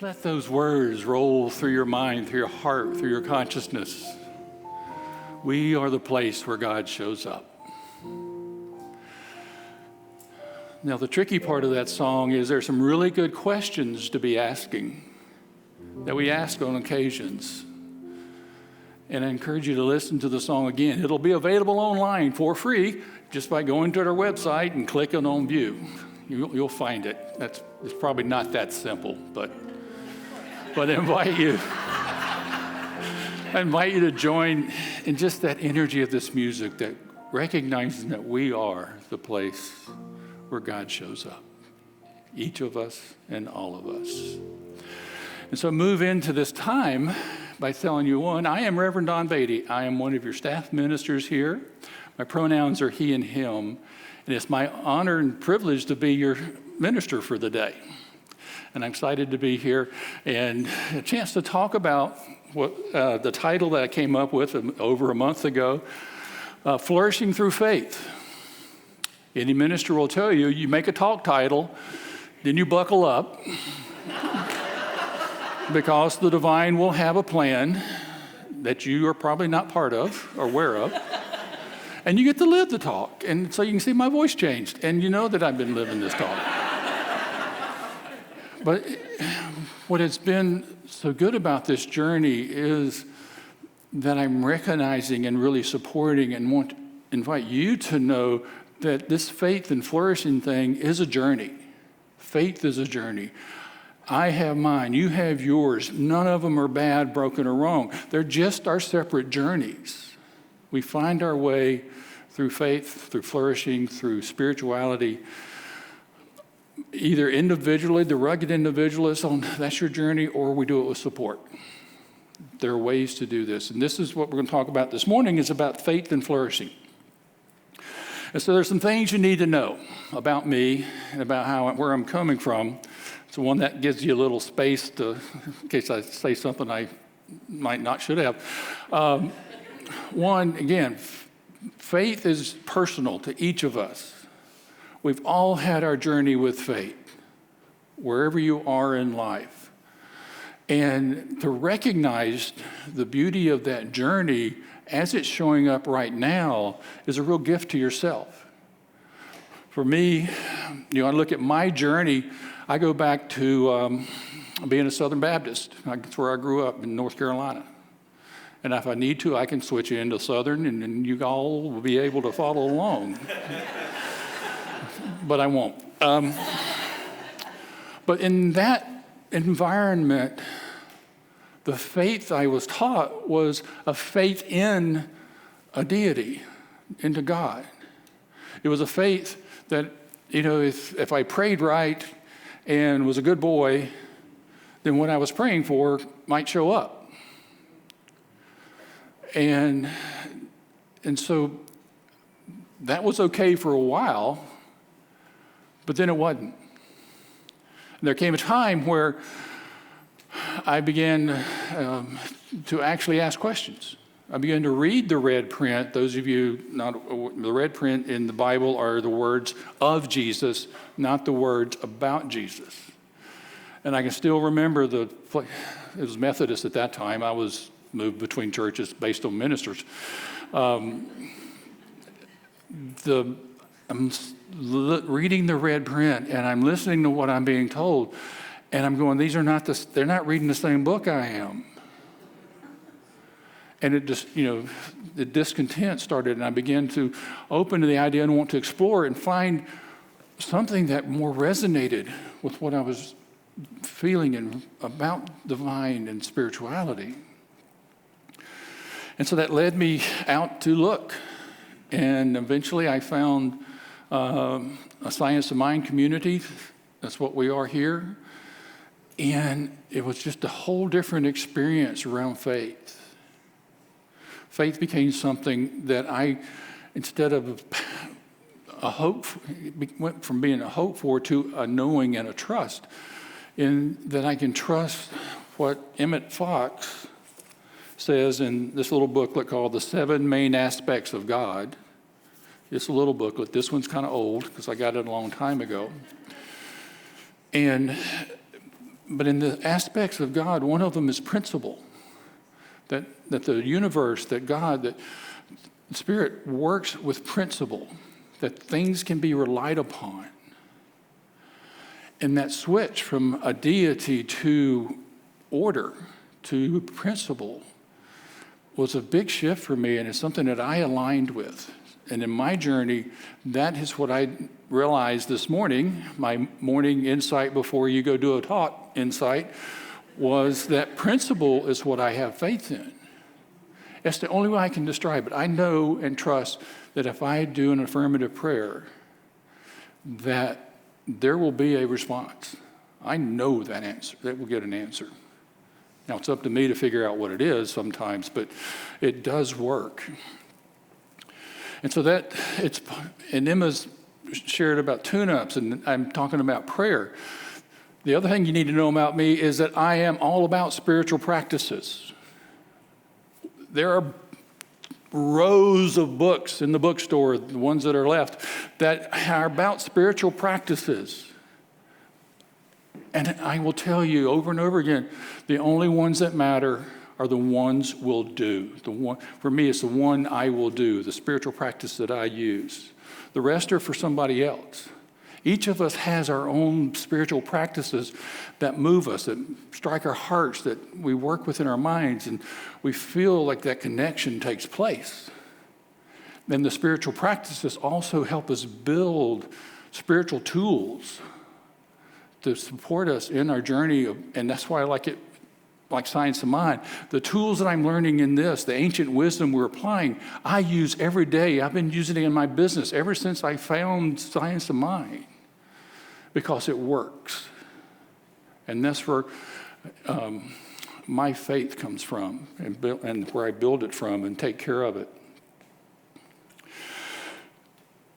Let those words roll through your mind, through your heart, through your consciousness. We are the place where God shows up. Now, the tricky part of that song is there's some really good questions to be asking that we ask on occasions. And I encourage you to listen to the song again. It'll be available online for free just by going to our website and clicking on View. You'll find it. It's probably not that simple, but I invite you to join in just that energy of this music that recognizes that we are the place where God shows up, each of us and all of us. And so move into this time by telling you, one, I am Rev Don Beaty. I am one of your staff ministers here. My pronouns are he and him, and it's my honor and privilege to be your minister for the day. And I'm excited to be here and a chance to talk about what the title that I came up with over a month ago, Flourishing Through Faith. Any minister will tell you, you make a talk title, then you buckle up, because the divine will have a plan that you are probably not part of or aware of, and you get to live the talk. And so you can see my voice changed, and you know that I've been living this talk. But what has been so good about this journey is that I'm recognizing and really supporting and want to invite you to know that this faith and flourishing thing is a journey. Faith is a journey. I have mine, you have yours. None of them are bad, broken, or wrong. They're just our separate journeys. We find our way through faith, through flourishing, through spirituality, either individually, the rugged individualist, that's your journey, or we do it with support. There are ways to do this. And this is what we're going to talk about this morning, is about faith and flourishing. And so there's some things you need to know about me and about where I'm coming from. So one that gives you a little space in case I say something I might not should have. One, again, faith is personal to each of us. We've all had our journey with faith, wherever you are in life. And to recognize the beauty of that journey as it's showing up right now is a real gift to yourself. For me, I look at my journey, I go back to being a Southern Baptist. That's where I grew up in North Carolina. And if I need to, I can switch into Southern, and you all will be able to follow along. But I won't. But in that environment, the faith I was taught was a faith in a deity, into God. It was a faith that, if I prayed right and was a good boy, then what I was praying for might show up. And so that was okay for a while, but then it wasn't. And there came a time where I began to actually ask questions. I began to read the red print. Those of you the red print in the Bible are the words of Jesus, not the words about Jesus. And I can still remember it was Methodist at that time. I was moved between churches based on ministers. I'm reading the red print, and I'm listening to what I'm being told, and I'm going, they're not reading the same book I am. And it just, the discontent started, and I began to open to the idea and want to explore and find something that more resonated with what I was feeling about divine and spirituality. And so that led me out to look. And eventually I found a Science of Mind community. That's what we are here. And it was just a whole different experience around faith. Faith became something that instead of a hope, it went from being a hope for to a knowing and a trust. In that I can trust what Emmett Fox says in this little booklet called The 7 Main Aspects of God. It's a little booklet. This one's kind of old because I got it a long time ago. And But in the aspects of God, one of them is principle. That the universe, that God, that the Spirit works with principle, that things can be relied upon. And that switch from a deity to order, to principle, was a big shift for me, and it's something that I aligned with. And in my journey, that is what I realized this morning. My morning insight before you go do a talk insight was that principle is what I have faith in. It's the only way I can describe it. I know and trust that if I do an affirmative prayer, that there will be a response. I know that answer, that we'll get an answer. Now, it's up to me to figure out what it is sometimes, but it does work. And so and Emma's shared about tune-ups, and I'm talking about prayer. The other thing you need to know about me is that I am all about spiritual practices. There are rows of books in the bookstore, the ones that are left, that are about spiritual practices. And I will tell you over and over again, the only ones that matter are the ones we'll do. For me, it's the one I will do, the spiritual practice that I use. The rest are for somebody else. Each of us has our own spiritual practices that move us, that strike our hearts, that we work within our minds, and we feel like that connection takes place. Then the spiritual practices also help us build spiritual tools to support us in our journey, and that's why I like it, like Science of Mind. The tools that I'm learning in this, the ancient wisdom we're applying, I use every day. I've been using it in my business ever since I found Science of Mind, because it works. And that's where my faith comes from, and where I build it from and take care of it.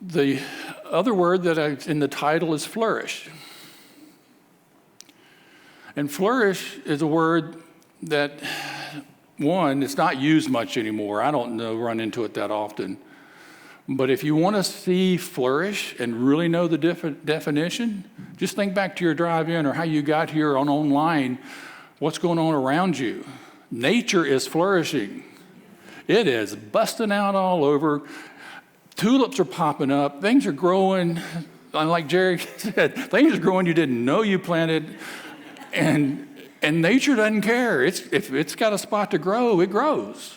The other word that in the title is flourish. And flourish is a word that, one, it's not used much anymore. I don't run into it that often. But if you want to see flourish and really know the definition, just think back to your drive-in or how you got here online, what's going on around you. Nature is flourishing. It is busting out all over. Tulips are popping up. Things are growing. Like Jerry said, things are growing you didn't know you planted. And nature doesn't care. If it's got a spot to grow, it grows.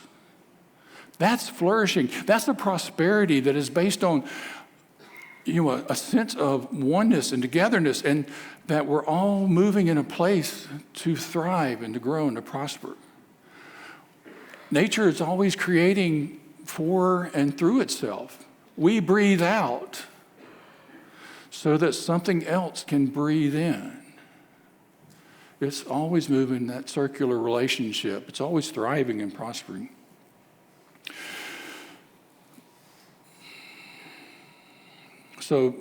That's flourishing. That's the prosperity that is based on, a sense of oneness and togetherness, and that we're all moving in a place to thrive and to grow and to prosper. Nature is always creating for and through itself. We breathe out so that something else can breathe in. It's always moving that circular relationship. It's always thriving and prospering. So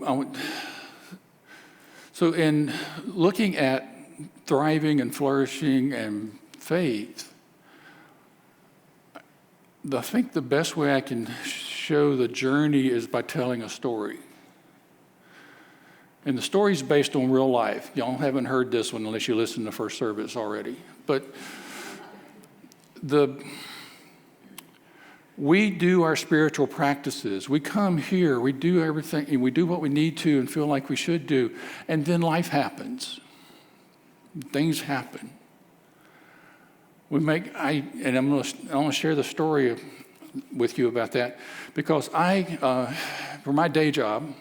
in looking at thriving and flourishing and faith, I think the best way I can show the journey is by telling a story. And the story's based on real life. Y'all haven't heard this one unless you listened to the first service already. But we do our spiritual practices. We come here, we do everything, and we do what we need to and feel like we should do. And then life happens. Things happen. I'm going to share the story with you about that, because for my day job,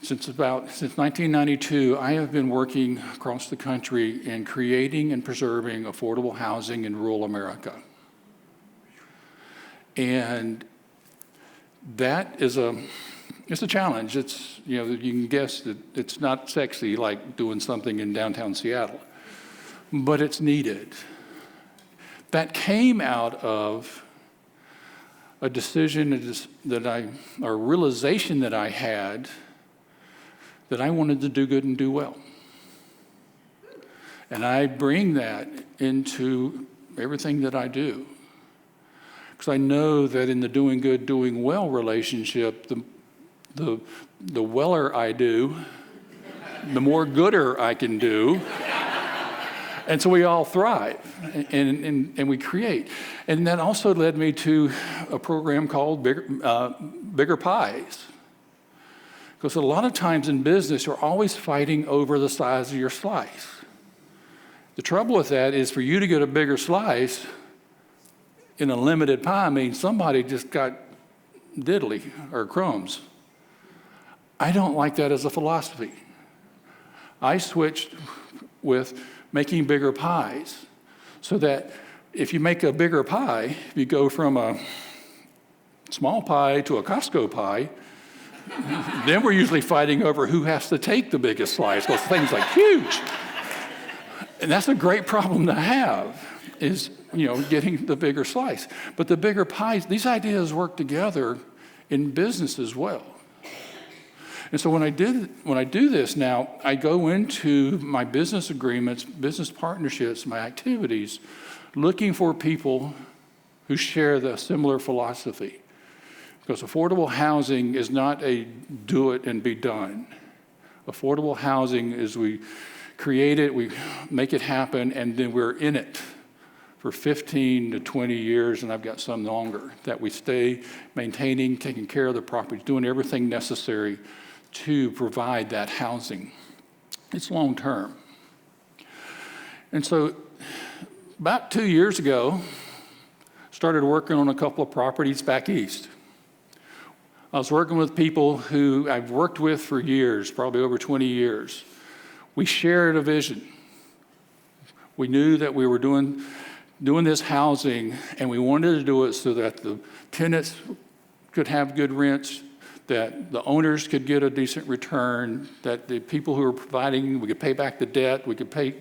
since 1992, I have been working across the country in creating and preserving affordable housing in rural America. And that is it's a challenge. It's, you can guess that it's not sexy like doing something in downtown Seattle, but it's needed. That came out of a decision or realization that I had that I wanted to do good and do well. And I bring that into everything that I do. Because I know that in the doing good, doing well relationship, the weller I do, the more gooder I can do. And so we all thrive and we create. And that also led me to a program called Bigger Pies. Because a lot of times in business, you're always fighting over the size of your slice. The trouble with that is for you to get a bigger slice in a limited pie means somebody just got diddly or crumbs. I don't like that as a philosophy. I switched with making bigger pies so that if you make a bigger pie, if you go from a small pie to a Costco pie, then we're usually fighting over who has to take the biggest slice because things like huge. And that's a great problem to have is, getting the bigger slice. But the bigger pies, these ideas work together in business as well. And so when I do this now, I go into my business agreements, business partnerships, my activities, looking for people who share the similar philosophy. Because affordable housing is not a do it and be done. Affordable housing is we create it, we make it happen, and then we're in it for 15 to 20 years, and I've got some longer, that we stay maintaining, taking care of the property, doing everything necessary to provide that housing. It's long term. And so about 2 years ago, started working on a couple of properties back east. I was working with people who I've worked with for years, probably over 20 years. We shared a vision. We knew that we were doing this housing, and we wanted to do it so that the tenants could have good rents, that the owners could get a decent return, that the people who were providing, we could pay back the debt, we could pay,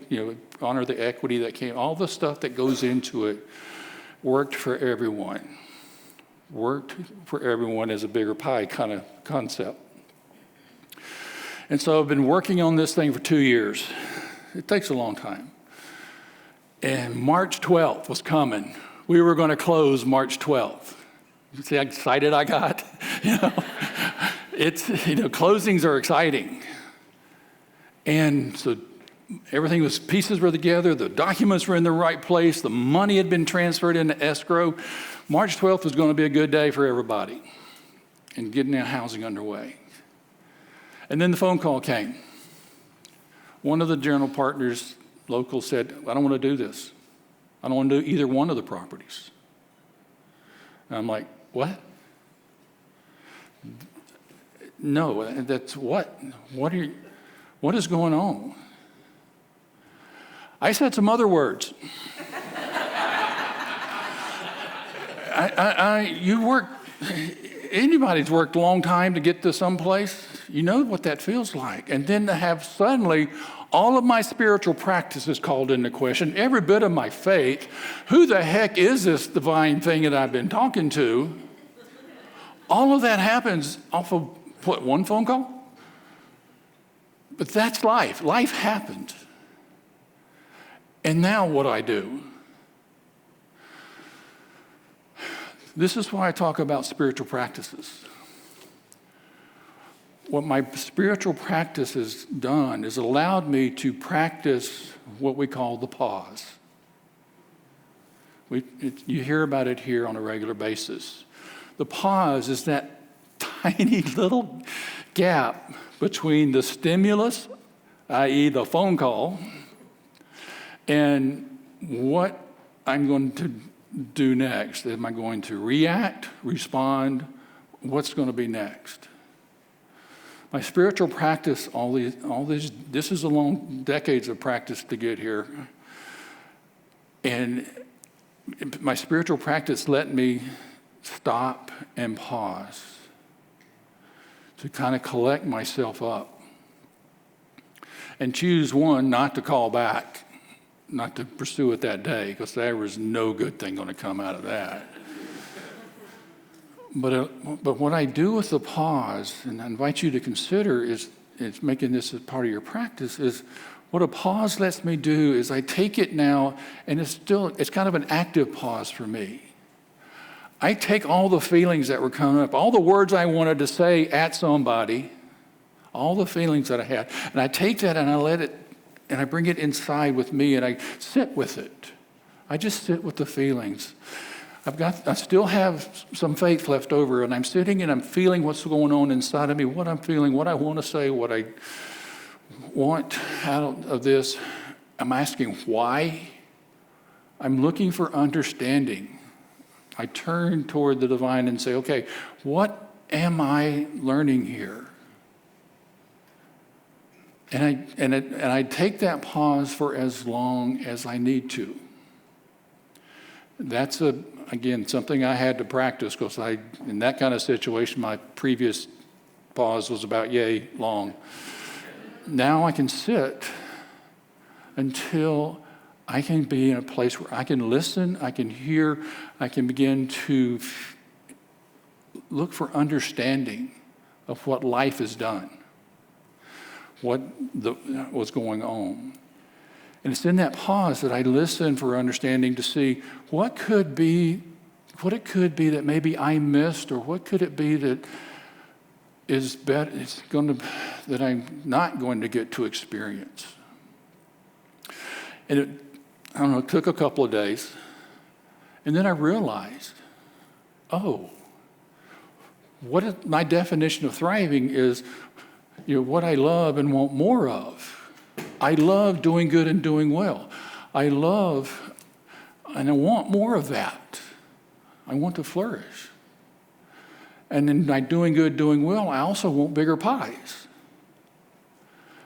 honor the equity that came, all the stuff that goes into it worked for everyone. Worked for everyone as a bigger pie kind of concept. And so I've been working on this thing for 2 years. It takes a long time. And March 12th was coming. We were going to close March 12th. You see how excited I got? Closings are exciting. And so pieces were together, the documents were in the right place, the money had been transferred into escrow. March 12th was going to be a good day for everybody and getting that housing underway. And then the phone call came. One of the general partners, local, said, I don't want to do this. I don't want to do either one of the properties. And I'm like, what? No, that's what? What is going on? I said some other words. Anybody's worked a long time to get to someplace, you know what that feels like. And then to have suddenly all of my spiritual practices called into question, every bit of my faith, who the heck is this divine thing that I've been talking to? All of that happens off of, one phone call? But that's life. Life happened. And now what do I do? This is why I talk about spiritual practices. What my spiritual practice has done is allowed me to practice what we call the pause. You hear about it here on a regular basis. The pause is that tiny little gap between the stimulus, i.e. the phone call, and what I'm going to do next. Am I going to react, respond? What's going to be next? My spiritual practice, this is a long decades of practice to get here. And my spiritual practice let me stop and pause to kind of collect myself up and choose, one, not to call back, not to pursue it that day, because there was no good thing going to come out of that. But what I do with the pause, and I invite you to consider, is making this a part of your practice, is what a pause lets me do is I take it now, and it's kind of an active pause for me. I take all the feelings that were coming up, all the words I wanted to say at somebody, all the feelings that I had, and I take that and I let it and I bring it inside with me, and I sit with it. I just sit with the feelings. I still have some faith left over, and I'm sitting and I'm feeling what's going on inside of me, what I'm feeling, what I want to say, what I want out of this. I'm asking why. I'm looking for understanding. I turn toward the divine and say, okay, what am I learning here? And I take that pause for as long as I need to. That's, again, something I had to practice, because in that kind of situation, my previous pause was about yay long. Now I can sit until I can be in a place where I can listen, I can hear, I can begin to look for understanding of what life has done, what's going on. And it's in that pause that I listen for understanding to see what it could be that maybe I missed, or what could it be that is better, that I'm not going to get to experience. And it took a couple of days, and then I realized, my definition of thriving is, what I love and want more of. I love doing good and doing well. I love, and I want more of that. I want to flourish. And in my doing good, doing well, I also want bigger pies.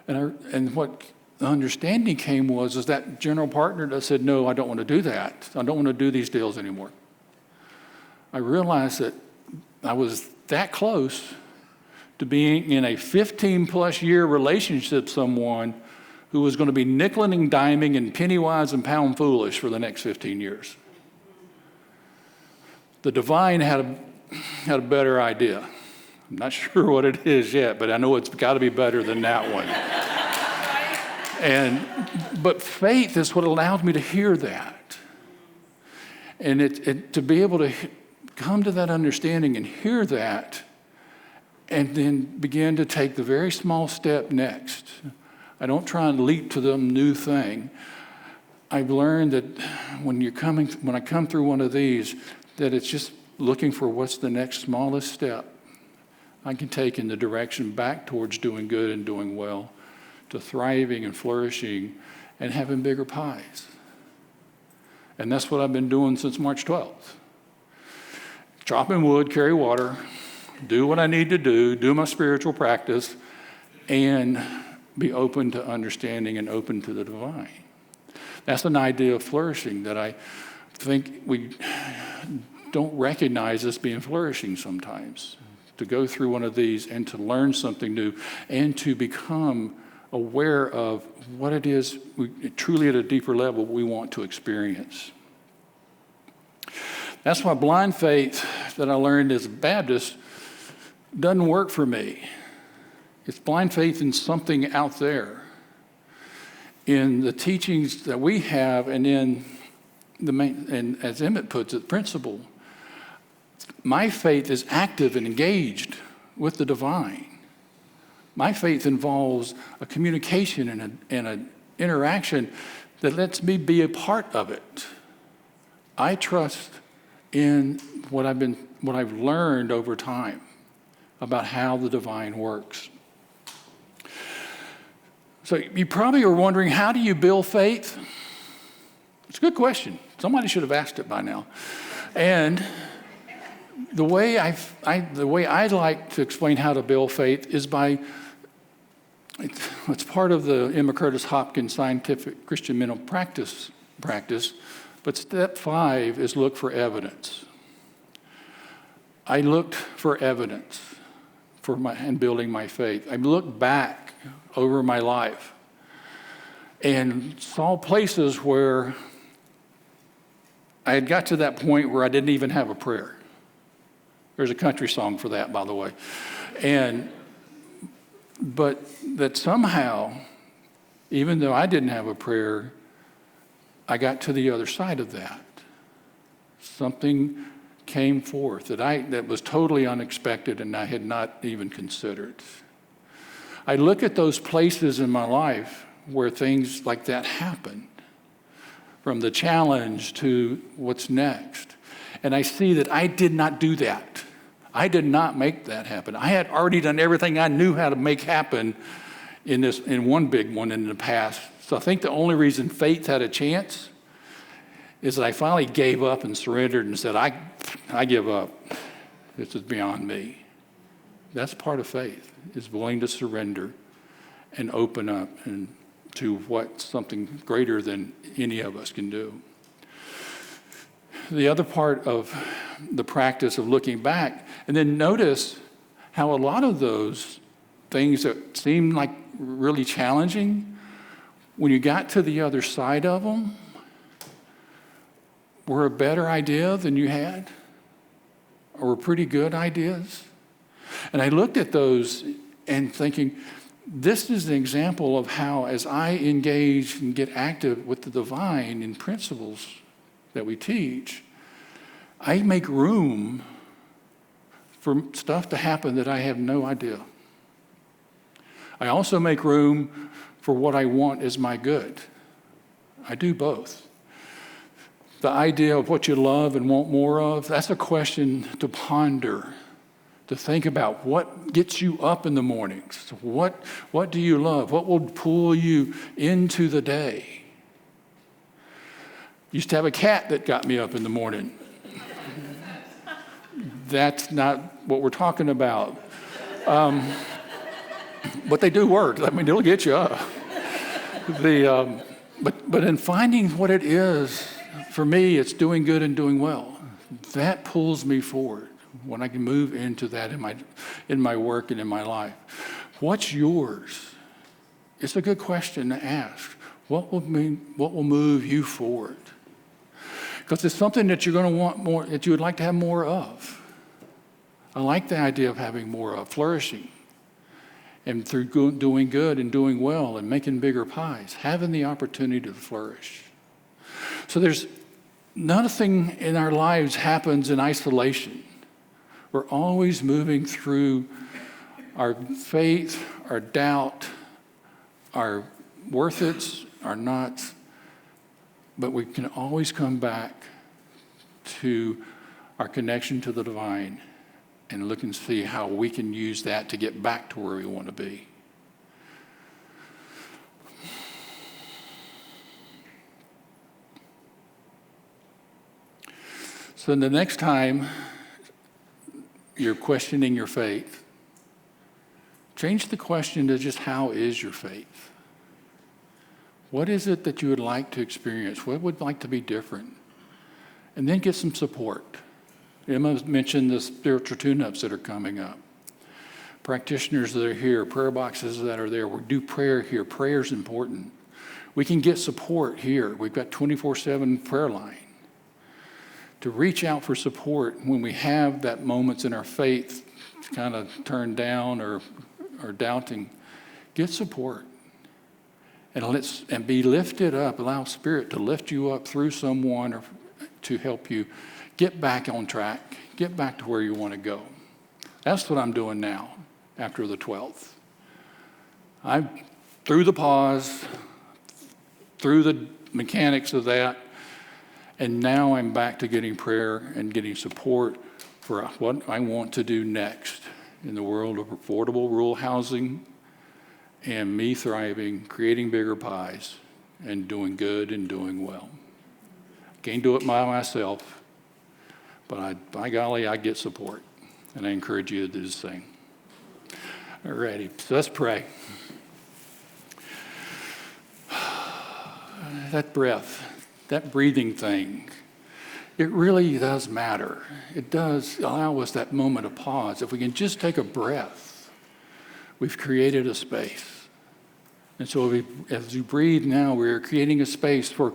And what the understanding came was that general partner that said, no, I don't want to do that. I don't want to do these deals anymore. I realized that I was that close to being in a 15-plus year relationship with someone who was going to be nickeling and diming and penny wise and pound foolish for the next 15 years. The divine had a better idea. I'm not sure what it is yet, but I know it's got to be better than that one. But faith is what allowed me to hear that. And to be able to come to that understanding and hear that, and then begin to take the very small step next. I don't try and leap to the new thing. I've learned that when I come through one of these, that it's just looking for what's the next smallest step I can take in the direction back towards doing good and doing well, to thriving and flourishing and having bigger pies. And that's what I've been doing since March 12th. Chopping wood, carry water, do what I need to do my spiritual practice, and be open to understanding and open to the divine. That's an idea of flourishing that I think we don't recognize as being flourishing sometimes. To go through one of these and to learn something new and to become aware of what it is truly at a deeper level we want to experience. That's why blind faith that I learned as a Baptist doesn't work for me. It's blind faith in something out there. In the teachings that we have, and in and as Emmett puts it, principle, my faith is active and engaged with the divine. My faith involves a communication and an interaction that lets me be a part of it. I trust in what I've learned over time about how the divine works. So you probably are wondering, how do you build faith? It's a good question. Somebody should have asked it by now. And the way I'd like to explain how to build faith is it's part of the Emma Curtis Hopkins scientific Christian mental practice, but step 5 is look for evidence. I looked for evidence in building my faith. I looked back over my life and saw places where I had got to that point where I didn't even have a prayer. There's a country song for that, by the way. But that somehow, even though I didn't have a prayer, I got to the other side of that. Something came forth that was totally unexpected and I had not even considered. I look at those places in my life where things like that happen, from the challenge to what's next. And I see that I did not do that. I did not make that happen. I had already done everything I knew how to make happen in one big one in the past. So I think the only reason faith had a chance is that I finally gave up and surrendered and said, I give up. This is beyond me. That's part of faith, is willing to surrender and open up and to what something greater than any of us can do. The other part of the practice of looking back, and then notice how a lot of those things that seemed like really challenging, when you got to the other side of them, were a better idea than you had, or were pretty good ideas. And I looked at those and thinking, this is an example of how, as I engage and get active with the divine in principles that we teach, I make room for stuff to happen that I have no idea. I also make room for what I want as my good. I do both. The idea of what you love and want more of, that's a question to ponder, to think about. What gets you up in the mornings? What do you love? What will pull you into the day? Used to have a cat that got me up in the morning. That's not what we're talking about. But they do work. I mean, it'll get you up. But in finding what it is, for me, it's doing good and doing well. That pulls me forward when I can move into that in my work and in my life. What's yours? It's a good question to ask. What will move you forward? Because it's something that you're going to want more, that you would like to have more of. I like the idea of having more of, flourishing. And through doing good and doing well and making bigger pies, having the opportunity to flourish. So there's nothing in our lives happens in isolation. We're always moving through our faith, our doubt, our worth it's, our nots, but we can always come back to our connection to the divine and look and see how we can use that to get back to where we want to be. So the next time you're questioning your faith, change the question to just how is your faith? What is it that you would like to experience? What would like to be different? And then get some support. Emma mentioned the spiritual tune-ups that are coming up. Practitioners that are here, prayer boxes that are there. We do prayer here. Prayer is important. We can get support here. We've got 24/7 prayer line. To reach out for support when we have that moments in our faith kind of turned down or doubting, get support. And be lifted up. Allow Spirit to lift you up through someone or to help you get back on track, get back to where you want to go. That's what I'm doing now after the 12th. I'm through the pause, through the mechanics of that, and now I'm back to getting prayer and getting support for what I want to do next in the world of affordable rural housing and me thriving, creating bigger pies, and doing good and doing well. Can't do it by myself. But by golly, I get support, and I encourage you to do the same. All righty, so let's pray. That breath, that breathing thing, it really does matter. It does allow us that moment of pause. If we can just take a breath, we've created a space. And so as we breathe now, we're creating a space for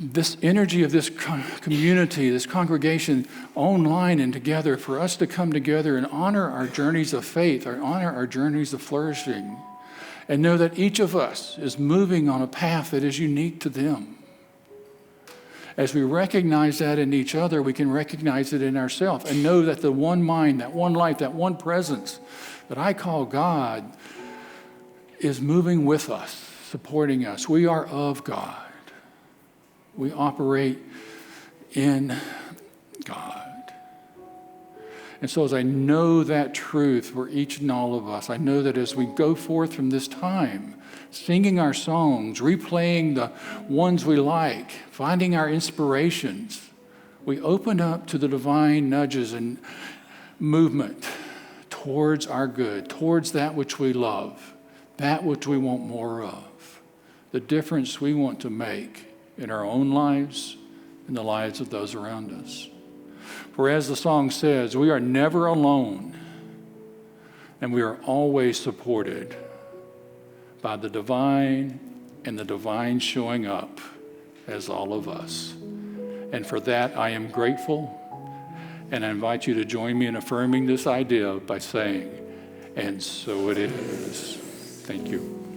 this energy of this community, this congregation, online and together, for us to come together and honor our journeys of faith, honor our journeys of flourishing, and know that each of us is moving on a path that is unique to them. As we recognize that in each other, we can recognize it in ourselves and know that the one mind, that one life, that one presence that I call God is moving with us supporting us. We are of God. We operate in God. And so as I know that truth for each and all of us, I know that as we go forth from this time, singing our songs, replaying the ones we like, finding our inspirations, we open up to the divine nudges and movement towards our good, towards that which we love, that which we want more of, the difference we want to make in our own lives and the lives of those around us. For as the song says, we are never alone, and we are always supported by the divine and the divine showing up as all of us. And for that, I am grateful, and I invite you to join me in affirming this idea by saying, and so it is. Thank you.